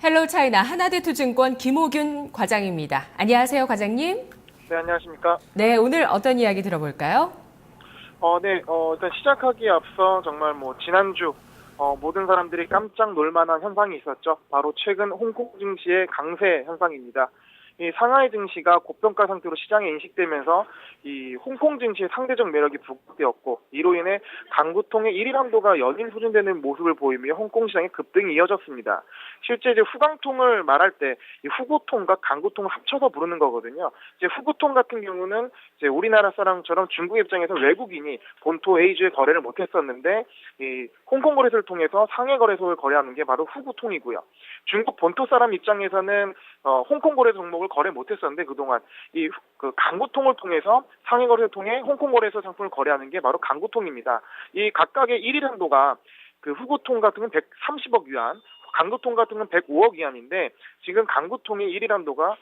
헬로우차이나 하나대투증권 김호균 과장입니다. 안녕하세요, 과장님. 네, 안녕하십니까. 네, 오늘 어떤 이야기 들어볼까요? 일단 시작하기에 앞서 정말 지난주, 모든 사람들이 깜짝 놀만한 현상이 있었죠. 바로 최근 홍콩 증시의 강세 현상입니다. 이 상하이 증시가 고평가 상태로 시장에 인식되면서 이 홍콩 증시의 상대적 매력이 부각되었고, 이로 인해 강구통의 1일 한도가 연일 소진되는 모습을 보이며 홍콩 시장의 급등이 이어졌습니다. 실제 이제 후강통을 말할 때 이 후구통과 강구통을 합쳐서 부르는 거거든요. 이제 후구통 같은 경우는 이제 우리나라 사람처럼 중국 입장에서 외국인이 본토 A주에 거래를 못했었는데, 이 홍콩 거래소를 통해서 상해 거래소를 거래하는 게 바로 후구통이고요. 중국 본토 사람 입장에서는 홍콩 거래소 종목을 거래 못했었는데, 그동안 그 강구통을 통해서 상해 거래소 통해 홍콩 거래소 상품을 거래하는 게 바로 강구통입니다. 이 각각의 1일 한도가 그 후구통 같은 건 130억 위안, 강구통 같은 건 105억 위안인데, 지금 강구통의 1일 한도가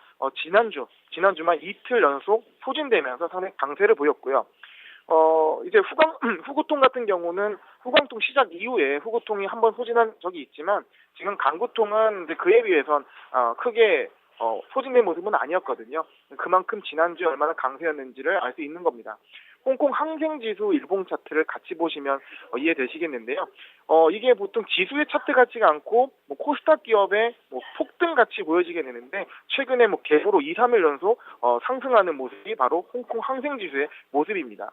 지난주만 이틀 연속 소진되면서 상당히 강세를 보였고요. 이제 후구통 같은 경우는 후광통 시작 이후에 후구통이 한번 소진한 적이 있지만, 지금 강구통은 이제 그에 비해선 크게 소진된 모습은 아니었거든요. 그만큼 지난주에 얼마나 강세였는지를 알 수 있는 겁니다. 홍콩 항생지수 일봉 차트를 같이 보시면 이해되시겠는데요. 이게 보통 지수의 차트 같지가 않고 코스닥 기업의 폭등 같이 보여지게 되는데, 최근에 계보로 2, 3일 연속 상승하는 모습이 바로 홍콩 항생지수의 모습입니다.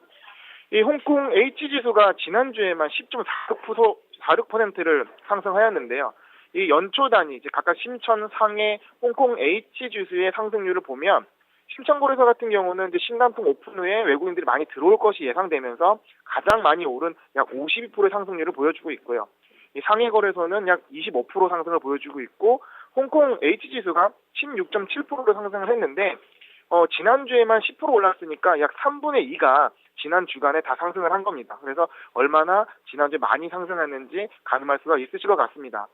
이 홍콩 H지수가 지난주에만 10.46%를 상승하였는데요. 이 연초 단위, 이제 각각 심천, 상해, 홍콩 H지수의 상승률을 보면, 심천거래소 같은 경우는 이제 신간통 오픈 후에 외국인들이 많이 들어올 것이 예상되면서 가장 많이 오른 약 52%의 상승률을 보여주고 있고요. 이 상해 거래소는 약 25% 상승을 보여주고 있고, 홍콩 H지수가 16.7%로 상승을 했는데, 지난주에만 10% 올랐으니까 약 3분의 2가 지난 주간에 다 상승을 한 겁니다. 그래서 얼마나 지난주에 많이 상승했는지 가늠할 수가 있으실 것 같습니다.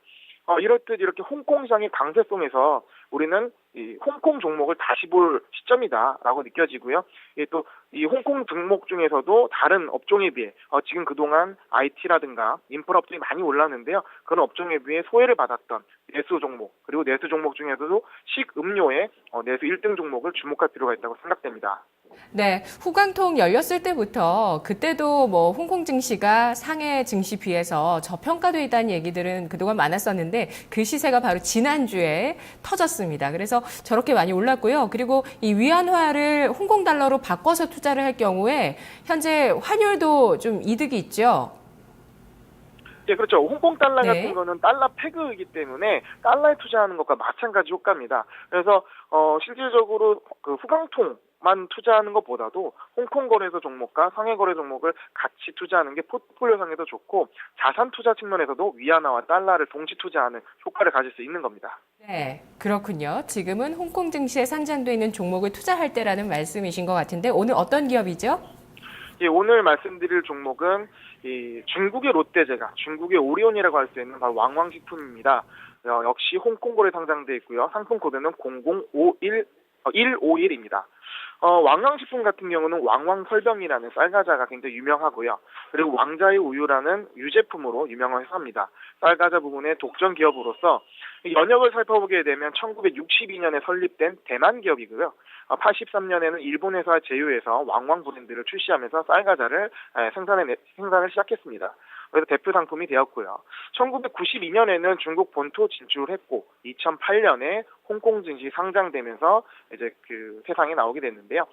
이렇듯 이렇게 홍콩 시장의 강세성에서 우리는 이 홍콩 종목을 다시 볼 시점이다라고 느껴지고요. 또 이 홍콩 종목 중에서도 다른 업종에 비해 지금 그동안 IT라든가 인프라 업종이 많이 올랐는데요. 그런 업종에 비해 소외를 받았던 내수 종목, 그리고 내수 종목 중에서도 식음료의 내수 1등 종목을 주목할 필요가 있다고 생각됩니다. 네, 후광통 열렸을 때부터 그때도 홍콩 증시가 상해 증시 비해서 저평가되어 있다는 얘기들은 그동안 많았었는데, 그 시세가 바로 지난주에 터졌습니다. 그래서 저렇게 많이 올랐고요. 그리고 이 위안화를 홍콩 달러로 바꿔서 투자를 할 경우에 현재 환율도 좀 이득이 있죠. 네, 그렇죠. 홍콩 달러 네. 같은 거는 달러 패그이기 때문에 달러에 투자하는 것과 마찬가지 효과입니다. 그래서 실질적으로 그 후광통만 투자하는 것보다도 홍콩 거래소 종목과 상해 거래 종목을 같이 투자하는 게 포트폴리오상에도 좋고, 자산 투자 측면에서도 위안화와 달러를 동시 투자하는 효과를 가질 수 있는 겁니다. 네, 그렇군요. 지금은 홍콩 증시에 상장돼 있는 종목을 투자할 때라는 말씀이신 것 같은데, 오늘 어떤 기업이죠? 예, 오늘 말씀드릴 종목은 이 중국의 롯데제과, 중국의 오리온이라고 할 수 있는 바로 왕왕식품입니다. 역시 홍콩거래 상장돼 있고요. 상품 코드는 151입니다. 왕왕식품 같은 경우는 왕왕설병이라는 쌀과자가 굉장히 유명하고요. 그리고 왕자의 우유라는 유제품으로 유명한 회사입니다. 쌀과자 부분의 독점 기업으로서 연역을 살펴보게 되면 1962년에 설립된 대만 기업이고요. 83년에는 일본 회사 제휴해서 왕왕 브랜드를 출시하면서 쌀과자를 생산을 시작했습니다. 그래서 대표 상품이 되었고요. 1992년에는 중국 본토 진출을 했고, 2008년에 홍콩 증시 상장되면서 이제 그 세상에 나오게 됐는데요.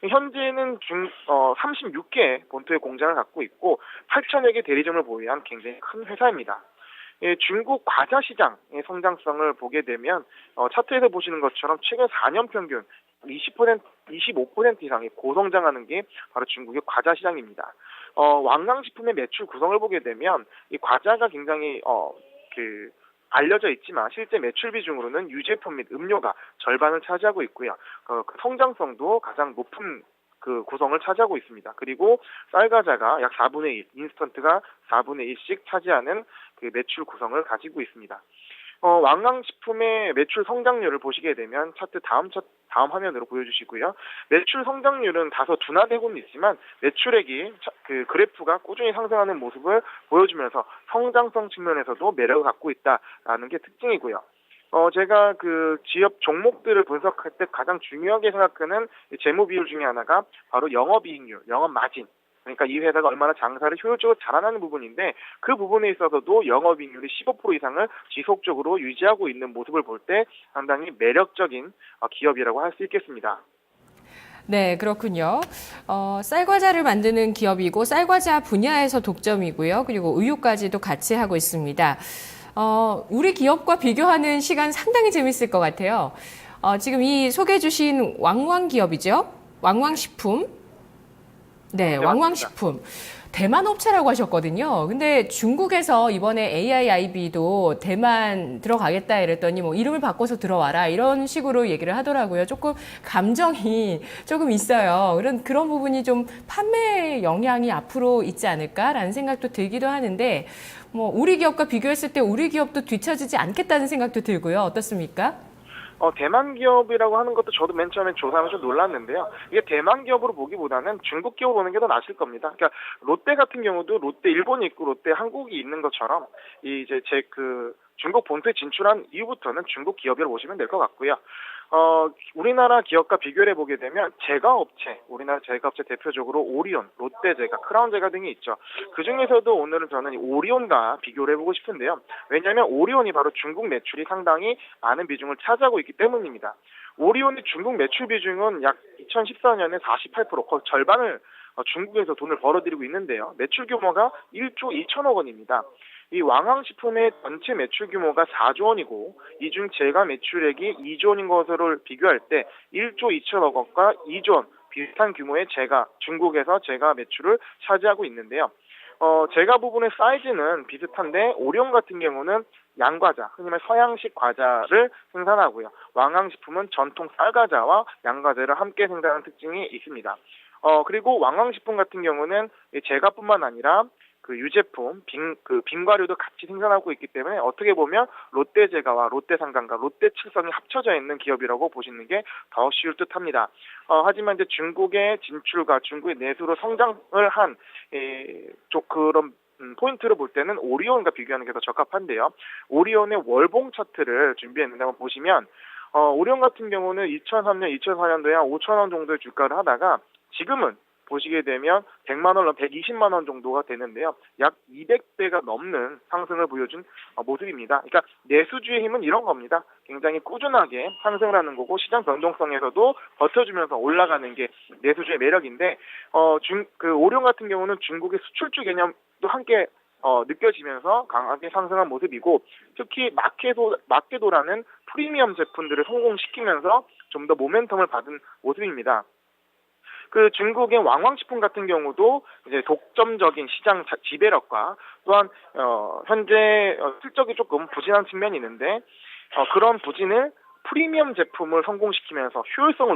현재는 36개 본토의 공장을 갖고 있고 8천여 개 대리점을 보유한 굉장히 큰 회사입니다. 중국 과자 시장의 성장성을 보게 되면 차트에서 보시는 것처럼 최근 4년 평균 20%, 25% 이상이 고성장하는 게 바로 중국의 과자 시장입니다. 왕강식품의 매출 구성을 보게 되면 이 과자가 굉장히 알려져 있지만, 실제 매출 비중으로는 유제품 및 음료가 절반을 차지하고 있고요. 그 성장성도 가장 높은 그 구성을 차지하고 있습니다. 그리고 쌀과자가 약 4분의 1, 인스턴트가 4분의 1씩 차지하는 그 매출 구성을 가지고 있습니다. 왕강식품의 매출 성장률을 보시게 되면 차트 다음 화면으로 보여주시고요. 매출 성장률은 다소 둔화되고는 있지만 매출액이 그 그래프가 꾸준히 상승하는 모습을 보여주면서 성장성 측면에서도 매력을 갖고 있다라는 게 특징이고요. 제가 그 지역 종목들을 분석할 때 가장 중요하게 생각하는 재무 비율 중에 하나가 바로 영업이익률, 영업 마진. 그러니까 이 회사가 얼마나 장사를 효율적으로 잘하는 부분인데 그 부분에 있어서도 영업이익률이 15% 이상을 지속적으로 유지하고 있는 모습을 볼 때 상당히 매력적인 기업이라고 할 수 있겠습니다. 네, 그렇군요. 쌀과자를 만드는 기업이고 쌀과자 분야에서 독점이고요. 그리고 우유까지도 같이 하고 있습니다. 우리 기업과 비교하는 시간 상당히 재밌을 것 같아요. 지금 이 소개해 주신 왕왕 기업이죠? 왕왕식품. 네, 네, 왕왕식품. 대만 업체라고 하셨거든요. 근데 중국에서 이번에 AIIB도 대만 들어가겠다 이랬더니 뭐 이름을 바꿔서 들어와라 이런 식으로 얘기를 하더라고요. 조금 감정이 조금 있어요. 그런 부분이 좀 판매 영향이 앞으로 있지 않을까라는 생각도 들기도 하는데 뭐 우리 기업과 비교했을 때 우리 기업도 뒤처지지 않겠다는 생각도 들고요. 어떻습니까? 대만 기업이라고 하는 것도 저도 맨 처음에 조사하면서 좀 놀랐는데요. 이게 대만 기업으로 보기보다는 중국 기업으로 보는 게 더 나을 겁니다. 그러니까 롯데 같은 경우도 롯데 일본이 있고 롯데 한국이 있는 것처럼 이제 중국 본토에 진출한 이후부터는 중국 기업이라고 보시면 될 것 같고요. 우리나라 기업과 비교를 해보게 되면 제과업체, 우리나라 제과업체 대표적으로 오리온, 롯데제과, 크라운제과 등이 있죠. 그 중에서도 오늘은 저는 이 오리온과 비교를 해보고 싶은데요. 왜냐하면 오리온이 바로 중국 매출이 상당히 많은 비중을 차지하고 있기 때문입니다. 오리온의 중국 매출 비중은 약 2014년에 48%, 거의 절반을 중국에서 돈을 벌어들이고 있는데요. 매출 규모가 1조 2천억 원입니다. 이 왕왕식품의 전체 매출 규모가 4조 원이고 이 중 제과 매출액이 2조 원인 것으로 비교할 때 1조 2천억 원과 2조 원 비슷한 규모의 중국에서 제과 매출을 차지하고 있는데요. 제과 부분의 사이즈는 비슷한데 오리온 같은 경우는 양과자, 흔히 말 서양식 과자를 생산하고요. 왕왕식품은 전통 쌀과자와 양과자를 함께 생산하는 특징이 있습니다. 그리고 왕왕식품 같은 경우는 제과뿐만 아니라 그 유제품, 빙과류도 같이 생산하고 있기 때문에 어떻게 보면 롯데제과와 롯데상강과 롯데칠성이 합쳐져 있는 기업이라고 보시는 게 더 쉬울 듯합니다. 하지만 이제 중국의 진출과 중국의 내수로 성장을 한 그런 포인트를 볼 때는 오리온과 비교하는 게 더 적합한데요. 오리온의 월봉 차트를 준비했는데 한번 보시면 오리온 같은 경우는 2003년, 2004년도에 한 5천 원 정도의 주가를 하다가 지금은 보시게 되면 100만 원, 120만 원 정도가 되는데요. 약 200배가 넘는 상승을 보여준 모습입니다. 그러니까 내수주의 힘은 이런 겁니다. 굉장히 꾸준하게 상승을 하는 거고 시장 변동성에서도 버텨주면서 올라가는 게 내수주의 매력인데 오리온 같은 경우는 중국의 수출주 개념도 함께 느껴지면서 강하게 상승한 모습이고 특히 마케도라는 프리미엄 제품들을 성공시키면서 좀 더 모멘텀을 받은 모습입니다. 그 중국의 왕왕식품 같은 경우도 이제 독점적인 시장 지배력과 또한 현재 실적이 조금 부진한 측면이 있는데 그런 부진을 프리미엄 제품을 성공시키면서 효율성을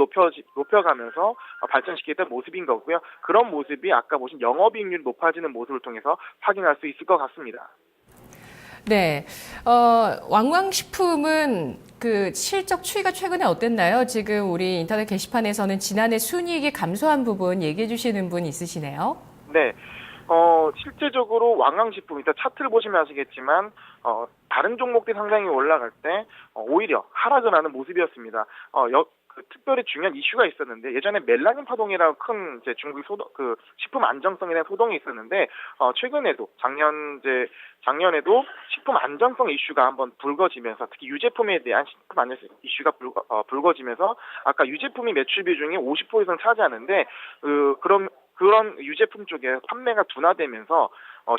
높여가면서 발전시키겠다는 모습인 거고요. 그런 모습이 아까 보신 영업이익률이 높아지는 모습을 통해서 확인할 수 있을 것 같습니다. 네, 왕왕식품은 그 실적 추이가 최근에 어땠나요? 지금 우리 인터넷 게시판에서는 지난해 순이익이 감소한 부분 얘기해 주시는 분 있으시네요. 네, 실제적으로 왕왕식품, 일단 차트를 보시면 아시겠지만 다른 종목들이 상당히 올라갈 때 오히려 하락을 하는 모습이었습니다. 특별히 중요한 이슈가 있었는데 예전에 멜라닌 파동이라고 큰 중국 식품 안정성에 대한 소동이 있었는데 최근에도 작년에도 식품 안정성 이슈가 한번 불거지면서 특히 유제품에 대한 식품 안정성 이슈가 불거지면서 아까 유제품이 매출 비중이 50% 이상 차지하는데 그런 유제품 쪽에 판매가 둔화되면서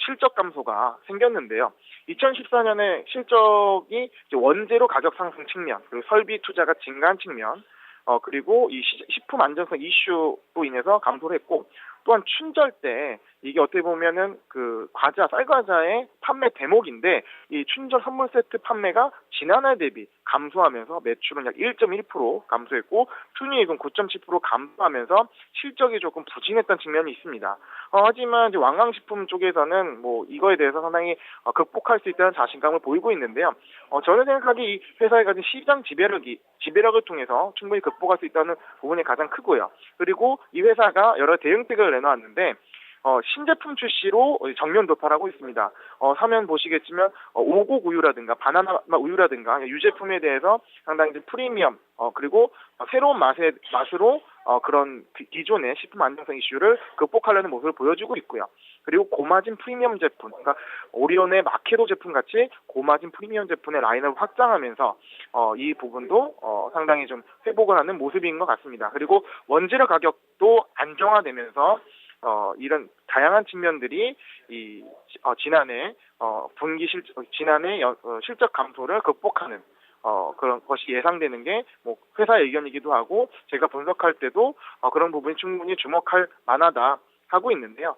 실적 감소가 생겼는데요. 2014년에 실적이 원재료 가격 상승 측면, 그리고 설비 투자가 증가한 측면, 그리고 이 식품 안정성 이슈로 인해서 감소를 했고, 또한 춘절 때 이게 어떻게 보면은 쌀과자의 판매 대목인데 이 춘절 선물 세트 판매가 지난해 대비 감소하면서 매출은 약 1.1% 감소했고 순이익은 9.7% 감소하면서 실적이 조금 부진했던 측면이 있습니다. 하지만 이제 왕왕식품 쪽에서는 이거에 대해서 상당히 극복할 수 있다는 자신감을 보이고 있는데요. 저는 생각하기에 이 회사에 가진 시장 지배력을 통해서 충분히 극복할 수 있다는 부분이 가장 크고요. 그리고 이 회사가 여러 대응책을 내놓았는데 신제품 출시로 정면 돌파를 하고 있습니다. 사면 보시겠지만 오곡 우유라든가 바나나 우유라든가 유제품에 대해서 상당히 좀 프리미엄 그리고 새로운 맛으로 그런 기존의 식품 안정성 이슈를 극복하려는 모습을 보여주고 있고요. 그리고 고마진 프리미엄 제품, 그러니까 오리온의 마케도 제품 같이 고마진 프리미엄 제품의 라인업을 확장하면서 이 부분도 상당히 좀 회복을 하는 모습인 것 같습니다. 그리고 원재료 가격도 안정화되면서 이런 다양한 측면들이 지난해 실적 감소를 극복하는 그런 것이 예상되는 게 뭐 회사 의견이기도 하고 제가 분석할 때도 그런 부분이 충분히 주목할 만하다 하고 있는데요.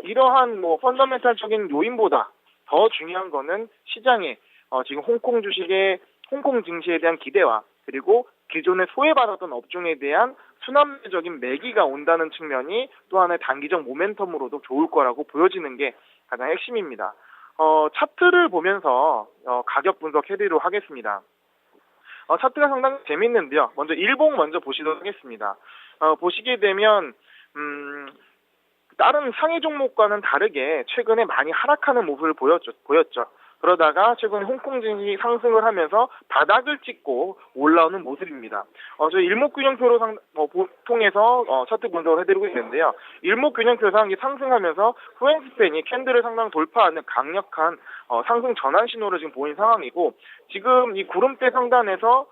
이러한 뭐 펀더멘탈적인 요인보다 더 중요한 거는 시장에 지금 홍콩 증시에 대한 기대와 그리고 기존에 소외받았던 업종에 대한 순환매적인 매기가 온다는 측면이 또 하나의 단기적 모멘텀으로도 좋을 거라고 보여지는 게 가장 핵심입니다. 차트를 보면서 가격 분석해드리도록 하겠습니다. 차트가 상당히 재밌는데요. 먼저 일봉 먼저 보시도록 하겠습니다. 보시게 되면 다른 상위 종목과는 다르게 최근에 많이 하락하는 모습을 보였죠. 그러다가 최근에 홍콩 증시 상승을 하면서 바닥을 찍고 올라오는 모습입니다. 저희 일목균형표로 통해서 차트 분석을 해드리고 있는데요. 일목균형표상 상승하면서 후행스팬이 캔들을 상당 돌파하는 강력한 상승 전환 신호를 지금 보인 상황이고 지금 이 구름대 상단에서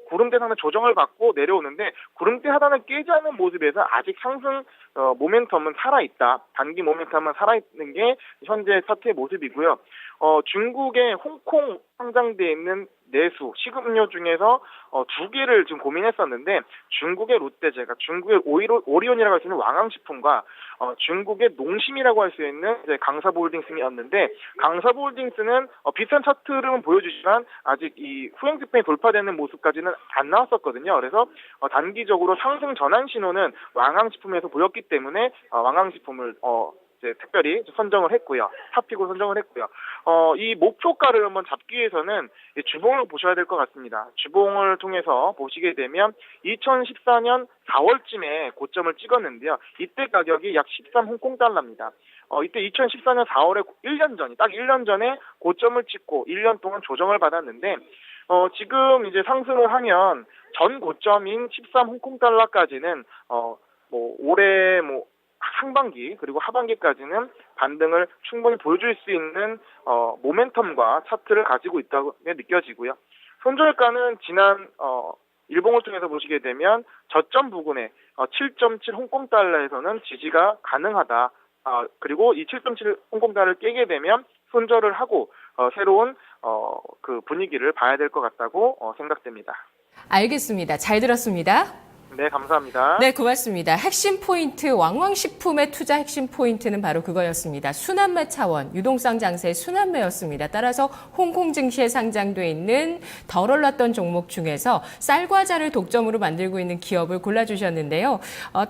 구름대 상단 조정을 받고 내려오는데 구름대 하단을 깨지 않는 모습에서 아직 상승 모멘텀은 살아있다. 단기 모멘텀은 살아있는 게 현재 차트의 모습이고요. 중국의 홍콩 상장되어 있는 내수 식음료 중에서 두 개를 지금 고민했었는데 중국의 롯데제가 중국의 오리온이라고 할 수 있는 왕왕식품과 중국의 농심이라고 할 수 있는 이제 강사부홀딩스였는데 강사부홀딩스는 비슷한 차트를 보여주지만 아직 이 후행스팬이 돌파되는 모습까지는 안 나왔었거든요. 그래서 단기적으로 상승 전환 신호는 왕왕식품에서 보였기 때문에 왕왕식품을 이제 특별히 선정을 했고요. 탑픽으로 선정을 했고요. 이 목표가를 한번 잡기 위해서는 주봉을 보셔야 될 것 같습니다. 주봉을 통해서 보시게 되면 2014년 4월쯤에 고점을 찍었는데요. 이때 가격이 약 13 홍콩달러입니다. 이때 2014년 4월에 1년 전에 고점을 찍고 1년 동안 조정을 받았는데 지금 이제 상승을 하면 전 고점인 13 홍콩달러까지는 올해 상반기 그리고 하반기까지는 반등을 충분히 보여줄 수 있는 모멘텀과 차트를 가지고 있다고 느껴지고요. 손절가는 지난 일봉을 통해서 보시게 되면 저점 부근에 7.7 홍콩달러에서는 지지가 가능하다. 그리고 이 7.7 홍콩달러를 깨게 되면 손절을 하고 새로운 그 분위기를 봐야 될 것 같다고 생각됩니다. 알겠습니다. 잘 들었습니다. 네, 감사합니다. 네, 고맙습니다. 핵심 포인트, 왕왕식품의 투자 핵심 포인트는 바로 그거였습니다. 순환매 차원, 유동성 장세의 순환매였습니다. 따라서 홍콩 증시에 상장돼 있는 덜 올랐던 종목 중에서 쌀과자를 독점으로 만들고 있는 기업을 골라주셨는데요.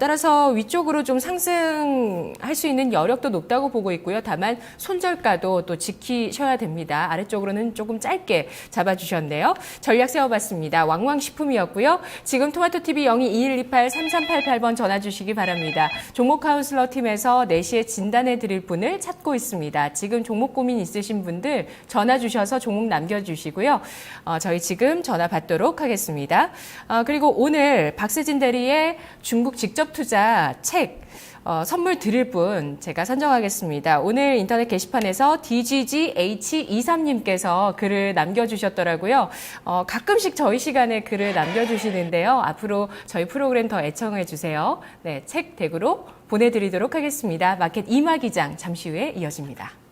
따라서 위쪽으로 좀 상승할 수 있는 여력도 높다고 보고 있고요. 다만 손절가도 또 지키셔야 됩니다. 아래쪽으로는 조금 짧게 잡아주셨네요. 전략 세워봤습니다. 왕왕식품이었고요. 지금 토마토TV 022128-3388번 전화 주시기 바랍니다. 종목 카운슬러 팀에서 4시에 진단해 드릴 분을 찾고 있습니다. 지금 종목 고민 있으신 분들 전화 주셔서 종목 남겨주시고요. 저희 지금 전화 받도록 하겠습니다. 그리고 오늘 박세진 대리의 중국 직접 투자 책 선물 드릴 분 제가 선정하겠습니다. 오늘 인터넷 게시판에서 DGGH23님께서 글을 남겨주셨더라고요. 가끔씩 저희 시간에 글을 남겨주시는데요. 앞으로 저희 프로그램 더 애청해 주세요. 네, 책 댁으로 보내드리도록 하겠습니다. 마켓 이마 기장 잠시 후에 이어집니다.